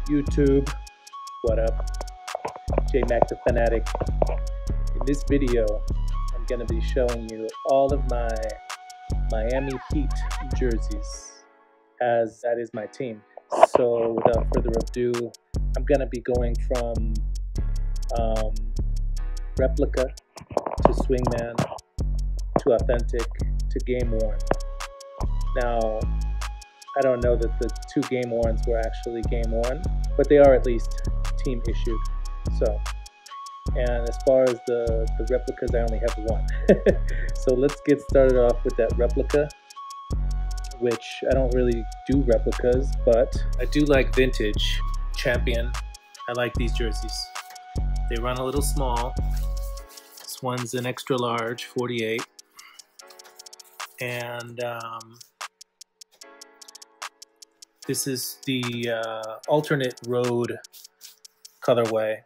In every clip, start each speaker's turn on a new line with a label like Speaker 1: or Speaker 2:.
Speaker 1: YouTube, what up? J-Mac the Fanatic. In this video, I'm going to be showing you all of my Miami Heat jerseys, as that is my team. So without further ado, I'm going to be going from replica to swingman to authentic to game worn. Now, I don't know that the two game worns were actually game worn, but they are at least team issued. So, and as far as the replicas, I only have one. So let's get started off with that replica, which I don't really do replicas, but I do like vintage champion. I like these jerseys. They run a little small. This one's an extra large, 48. And this is the alternate road colorway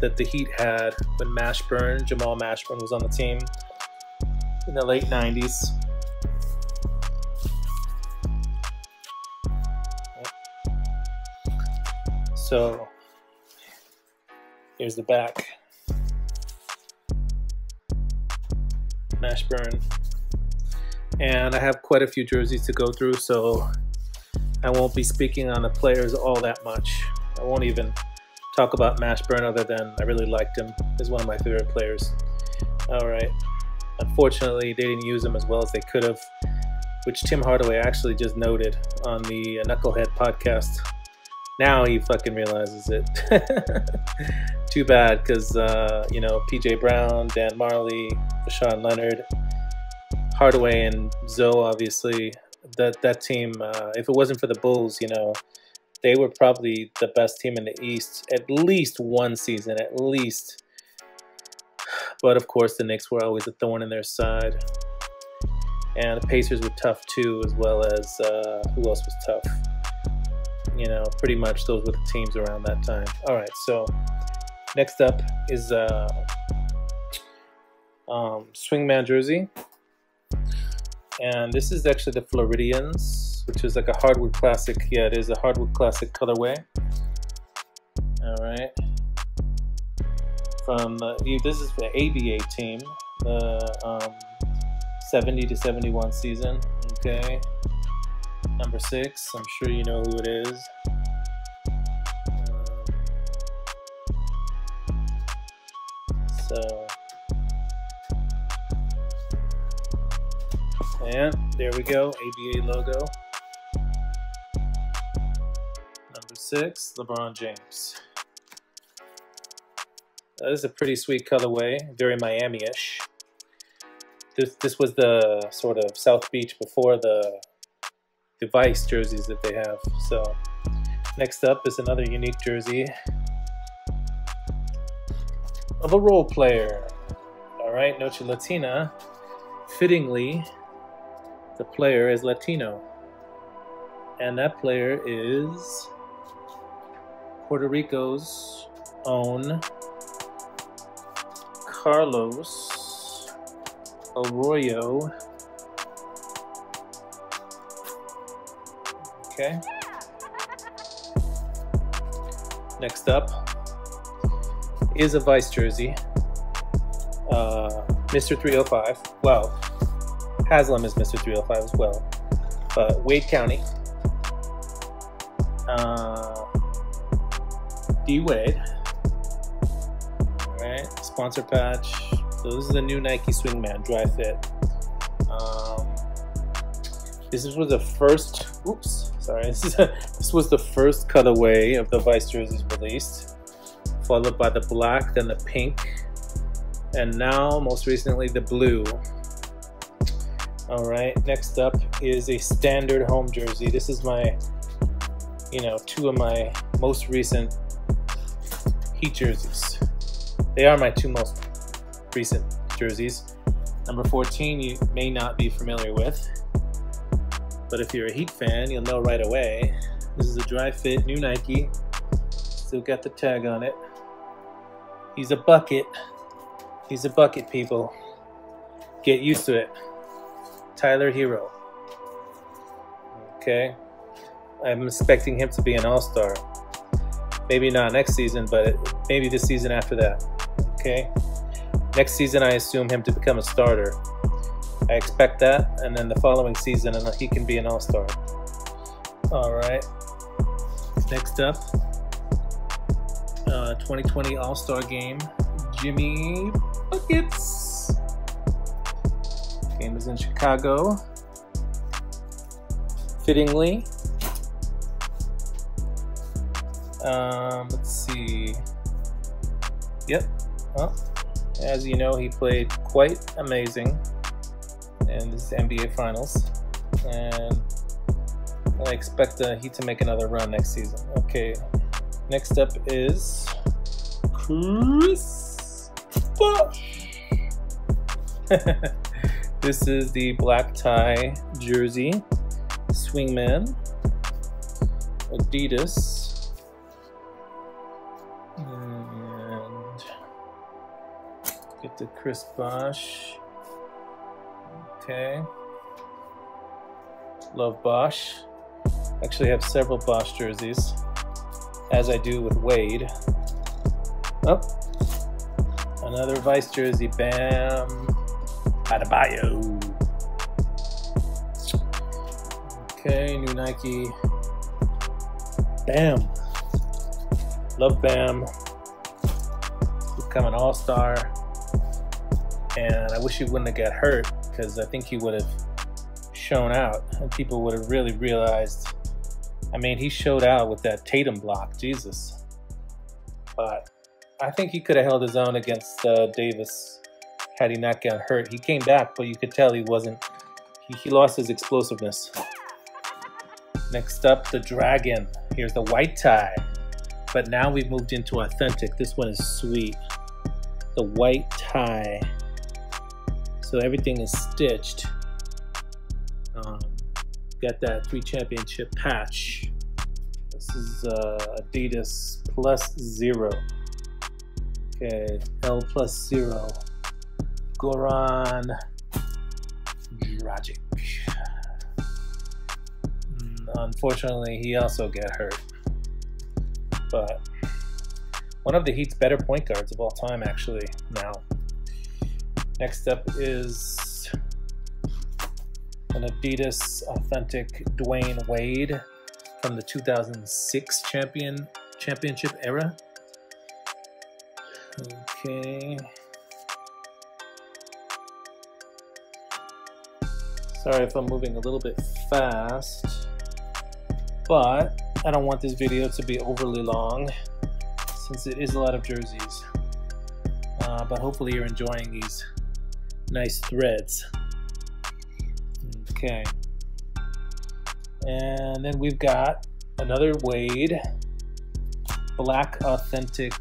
Speaker 1: that the Heat had when Jamal Mashburn was on the team in the late 90s. So here's the back. Mashburn. And I have quite a few jerseys to go through, so I won't be speaking on the players all that much. I won't even talk about Mashburn other than I really liked him. He's one of my favorite players. Alright. Unfortunately, they didn't use him as well as they could have, which Tim Hardaway actually just noted on the Knucklehead podcast. Now he fucking realizes it. Too bad, because, you know, PJ Brown, Dan Marley, Rashawn Leonard, Hardaway, and Zoe, obviously, that team, if it wasn't for the Bulls, you know, they were probably the best team in the East, at least one season, at least. But, of course, the Knicks were always a thorn in their side. And the Pacers were tough, too, as well as, who else was tough? You know, pretty much those were the teams around that time. All right, so next up is swingman jersey. And this is actually the Floridians, which is like a hardwood classic. Yeah, it is a hardwood classic colorway. All right. From this is the ABA team, the 70 to 71 season. Okay. Number 6. I'm sure you know who it is. And there we go, ABA logo. Number 6, LeBron James. This is a pretty sweet colorway, very Miami-ish. This was the sort of South Beach before the Vice jerseys that they have. So next up is another unique jersey of a role player. All right, Noche Latina. Fittingly, the player is Latino, and that player is Puerto Rico's own Carlos Arroyo. Okay. Next up is a Vice jersey. Mr. 305. Well, Haslam is Mr. 305 as well. But Wade County. D Wade. Alright, sponsor patch. So this is a new Nike Swingman dry fit. This was the first. Oops, sorry. This was the first colorway of the Vice jerseys released, followed by the black, then the pink, and now most recently the blue. All right. Next up is a standard home jersey. This is my, you know, 2 of my most recent Heat jerseys. They are my 2 most recent jerseys. Number 14, you may not be familiar with, but if you're a Heat fan, you'll know right away. This is a dry fit, new Nike. Still got the tag on it. He's a bucket. He's a bucket, people. Get used to it. Tyler Hero. Okay. I'm expecting him to be an all-star. Maybe not next season, but maybe the season after that. Okay. Next season, I assume him to become a starter. I expect that, and then the following season, he can be an all-star. All right. Next up, 2020 All-Star Game, Jimmy Buckets. Game is in Chicago. Fittingly. Let's see. Yep. Well, as you know, he played quite amazing in this NBA Finals, and I expect the Heat to make another run next season. Okay, next up is Chris Bosh. This is the black tie jersey, swingman, Adidas. And get the Chris Bosh. Okay. Love Bosh. Actually have several Bosh jerseys, as I do with Wade. Oh, another Vice jersey. Bam Adebayo. Okay, new Nike. Bam. Love Bam. Become an all-star. And I wish he wouldn't have got hurt, because I think he would have shown out and people would have really realized. I mean, he showed out with that Tatum block, Jesus. But I think he could have held his own against Davis had he not gotten hurt. He came back, but you could tell he wasn't, he lost his explosiveness. Next up, the Dragon. Here's the white tie. But now we've moved into authentic. This one is sweet. The white tie. So everything is stitched. Got that 3 championship patch. This is Adidas +0. Okay, L+0. Goran Dragic. Unfortunately, he also got hurt. But one of the Heat's better point guards of all time, actually, now. Next up is an Adidas authentic Dwayne Wade from the 2006 championship era. Okay. Sorry if I'm moving a little bit fast, but I don't want this video to be overly long since it is a lot of jerseys. But hopefully you're enjoying these nice threads. Okay. And then we've got another Wade, black authentic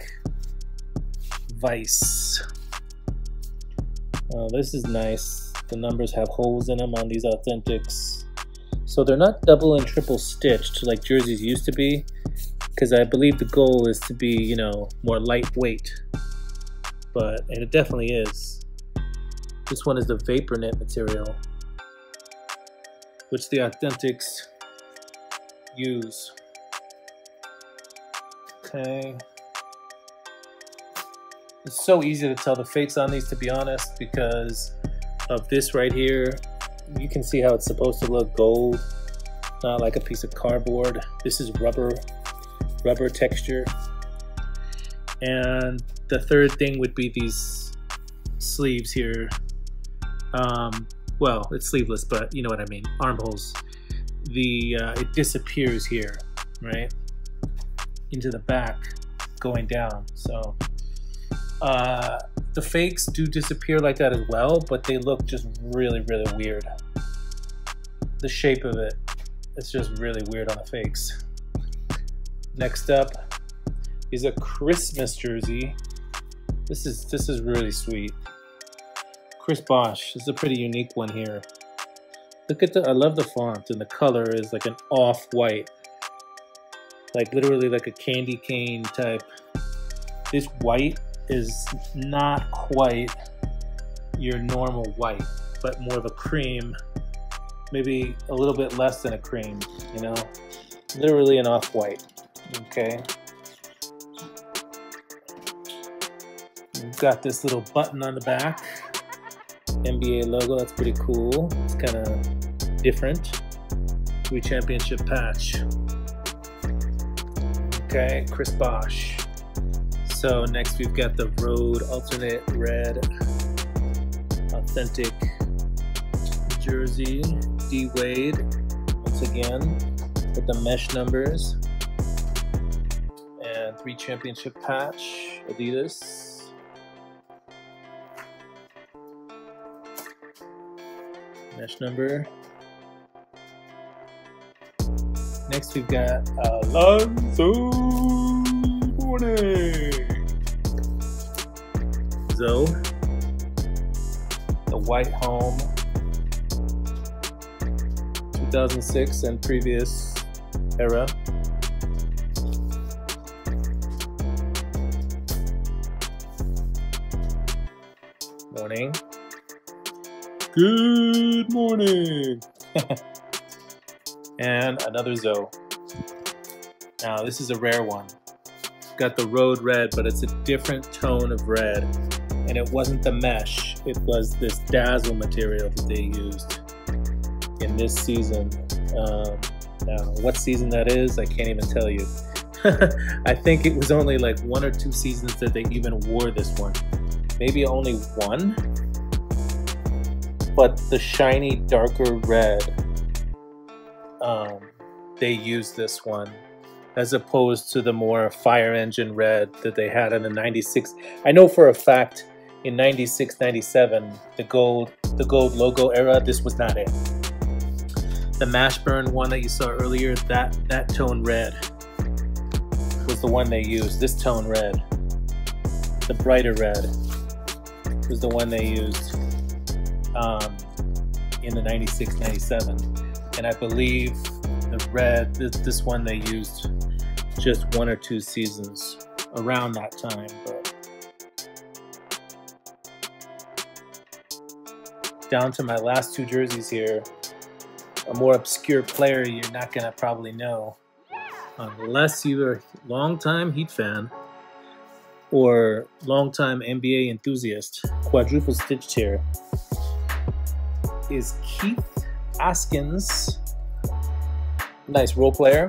Speaker 1: Vice. Oh, this is nice. The numbers have holes in them on these authentics. So they're not double and triple stitched like jerseys used to be, because I believe the goal is to be, you know, more lightweight. But, and it definitely is. This one is the vapor knit material, which the authentics use. Okay. It's so easy to tell the fakes on these, to be honest, because of this right here. You can see how it's supposed to look gold, not like a piece of cardboard. This is rubber texture. And the third thing would be these sleeves here. Well, it's sleeveless, but you know what I mean, armholes. It disappears here, right? Into the back, going down. So the fakes do disappear like that as well, but they look just really, really weird. The shape of it, it's just really weird on the fakes. Next up is a Christmas jersey. This is really sweet. Chris Bosh. This is a pretty unique one here. Look at I love the font, and the color is like an off-white. Like literally like a candy cane type. This white is not quite your normal white, but more of a cream. Maybe a little bit less than a cream, you know? Literally an off-white, okay? We've got this little button on the back, NBA logo. That's pretty cool. It's kind of different. 3 championship patch. Okay, Chris Bosh. So next we've got the Road alternate red authentic jersey, D Wade, once again with the mesh numbers, and 3 championship patch, Adidas. Mesh number. Next we've got Alonzo Mourning. Zoe, the white home, 2006 and previous era. Morning. Good morning. And another Zoe. Now this is a rare one. Got the Road red, but it's a different tone of red. And it wasn't the mesh, it was this dazzle material that they used in this season. Now, what season that is, I can't even tell you. I think it was only like 1 or 2 seasons that they even wore this one. Maybe only 1. But the shiny, darker red, they used this one, as opposed to the more fire engine red that they had in the 96. I know for a fact in 96, 97, the gold logo era, this was not it. The Mashburn one that you saw earlier, that tone red was the one they used. This tone red, the brighter red, was the one they used in the 96, 97. And I believe the red, this one they used just 1 or 2 seasons around that time. But down to my last 2 jerseys here. A more obscure player you're not gonna probably know, unless you're a long-time Heat fan or long-time NBA enthusiast. Quadruple stitched here is Keith Askins. Nice role player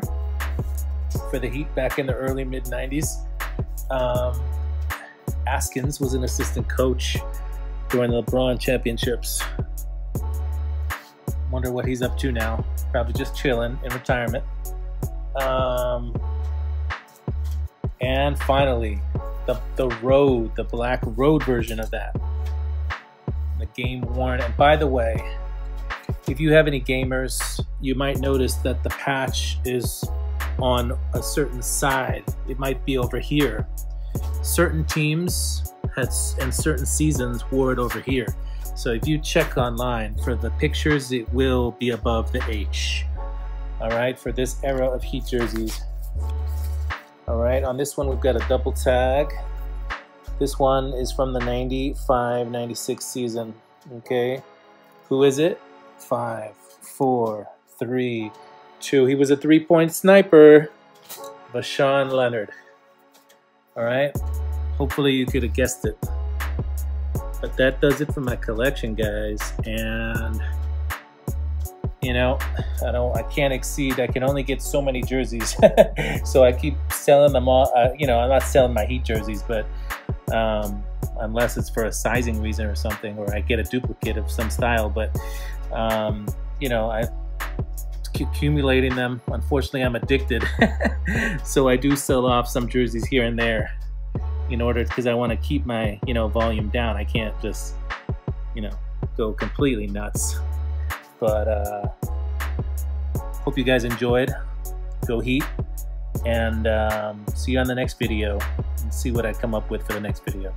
Speaker 1: for the Heat back in the early mid-90s. Askins was an assistant coach during the Lebron championships. Wonder what he's up to now. Probably just chilling in retirement. And finally, the Road, the black Road version of that. The game worn. And by the way, if you have any gamers, you might notice that the patch is on a certain side. It might be over here. Certain teams and certain seasons wore it over here. So if you check online for the pictures, it will be above the H. All right, for this era of Heat jerseys. All right, on this one, we've got a double tag. This one is from the 95-96 season, okay? Who is it? 5, 4, 3, 2. He was a 3-point sniper, Vashawn Leonard. All right, hopefully you could have guessed it. But that does it for my collection, guys. And you know, I can't exceed. I can only get so many jerseys, so I keep selling them all. You know, I'm not selling my Heat jerseys, but unless it's for a sizing reason or something, or I get a duplicate of some style. But you know, I accumulating them. Unfortunately, I'm addicted, so I do sell off some jerseys here and there, in order, because I want to keep my, you know, volume down. I can't just, you know, go completely nuts. But hope you guys enjoyed. Go Heat, and see you on the next video, and see what I come up with for the next video.